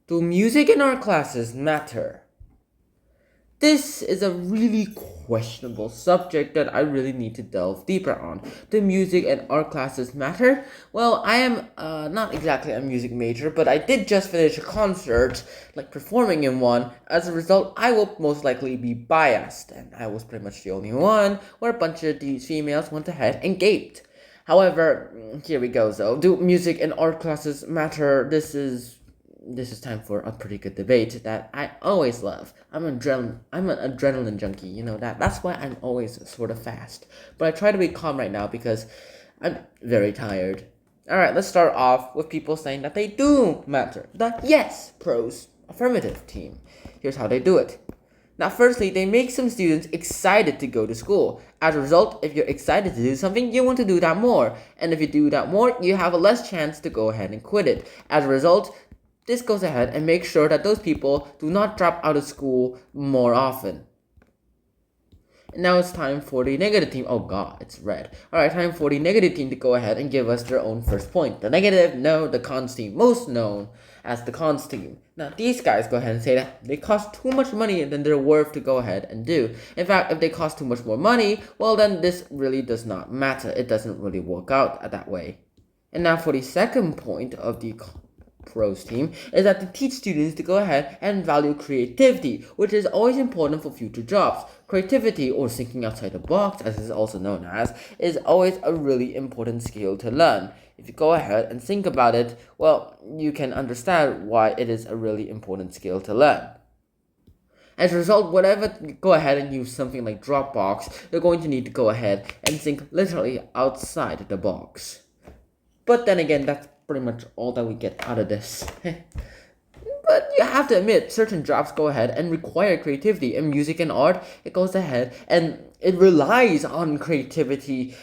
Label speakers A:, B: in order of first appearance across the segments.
A: Do music in our classes matter? This is a really questionable subject that I really need to delve deeper on. Do music and art classes matter? Well, I am not exactly a music major, but I did just finish a concert, like performing in one. As a result, I will most likely be biased, and I was pretty much the only one where a bunch of these females went ahead and gaped. However, here we go though. Do music and art classes matter? This is time for a pretty good debate that I always love. I'm an adrenaline junkie, you know that. That's why I'm always sort of fast. But I try to be calm right now because I'm very tired. Alright, let's start off with people saying that they do matter. The yes pros affirmative team. Here's how they do it. Now, firstly, they make some students excited to go to school. As a result, if you're excited to do something, you want to do that more. And if you do that more, you have a less chance to go ahead and quit it. As a result, this goes ahead and makes sure that those people do not drop out of school more often. And now it's time for the negative team. Oh god, it's red. Alright, time for the negative team to go ahead and give us their own first point. The negative, no, the cons team, most known as the cons team. Now, these guys go ahead and say that they cost too much money than they're worth to go ahead and do. In fact, if they cost too much more money, well then this really does not matter. It doesn't really work out that way. And now for the second point of the pros team is that they teach students to go ahead and value creativity, which is always important for future jobs. Creativity, or thinking outside the box as it's also known as, is always a really important skill to learn. If you go ahead and think about it, well, you can understand why it is a really important skill to learn. As a result, whenever you go ahead and use something like Dropbox, you're going to need to go ahead and think literally outside the box. But then again, that's pretty much all that we get out of this. But you have to admit, certain jobs go ahead and require creativity. In music and art, it goes ahead and it relies on creativity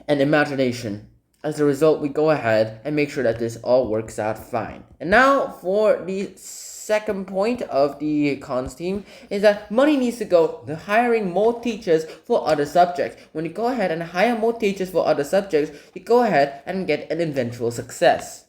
A: and imagination. As a result, we go ahead and make sure that this all works out fine. And now for the second point of the cons team is that money needs to go to hiring more teachers for other subjects. When you go ahead and hire more teachers for other subjects, you go ahead and get an eventual success.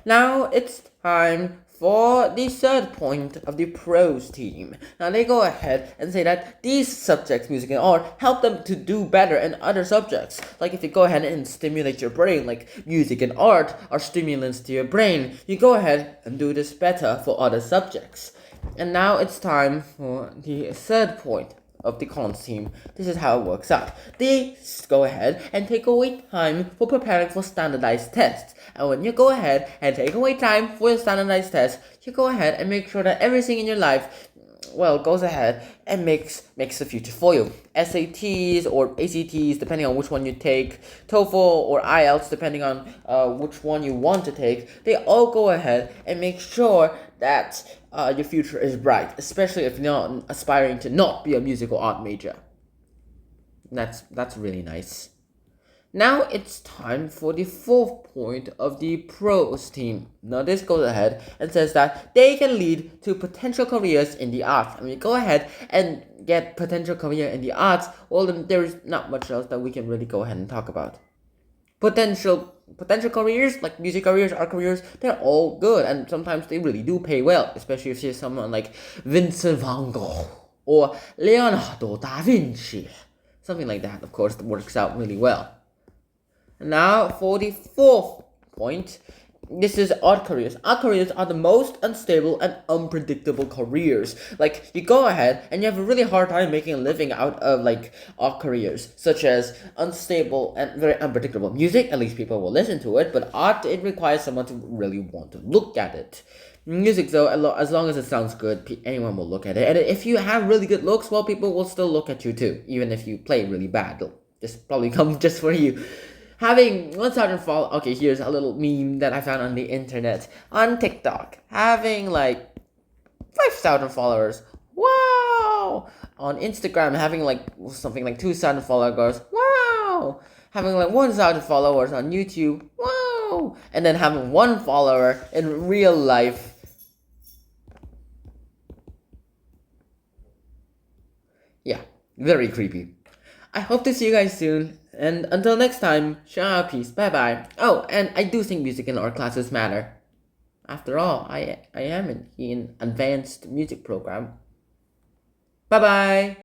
A: Now it's time for the third point of the pros team. Now they go ahead and say that these subjects, music and art, help them to do better in other subjects. Like if you go ahead and stimulate your brain, like music and art are stimulants to your brain, you go ahead and do this better for other subjects. And now it's time for the third point of the cons team. This is how it works out. They go ahead and take away time for preparing for standardized tests. And when you go ahead and take away time for your standardized tests, you go ahead and make sure that everything in your life, well, goes ahead and makes the future for you. SATs or ACTs, depending on which one you take, TOEFL or IELTS, depending on which one you want to take, they all go ahead and make sure that your future is bright, especially if you're not aspiring to not be a musical art major. That's really nice. Now it's time for the fourth point of the pros team. Now this goes ahead and says that they can lead to potential careers in the arts. I mean, go ahead and get potential career in the arts, well then there is not much else that we can really go ahead and talk about. Potential careers, like music careers, art careers, they're all good, and sometimes they really do pay well, especially if you're someone like Vincent van Gogh or Leonardo da Vinci. Something like that, of course, works out really well. Now for the fourth point, this is art careers. Art careers are the most unstable and unpredictable careers. Like, you go ahead and you have a really hard time making a living out of like art careers, such as unstable and very unpredictable. Music, at least people will listen to it, but art, it requires someone to really want to look at it. Music, though, as long as it sounds good, anyone will look at it. And if you have really good looks, well, people will still look at you too, even if you play really bad. They'll just probably come just for you. Having 1,000 followers, okay, here's a little meme that I found on the internet, on TikTok. Having like 5,000 followers, wow! On Instagram, having like something like 2,000 followers, wow! Having like 1,000 followers on YouTube, wow! And then having 1 follower in real life. Yeah, very creepy. I hope to see you guys soon. And until next time, ciao, peace, bye bye. Oh, and I do think music and art classes matter. After all, I am in advanced music program. Bye bye.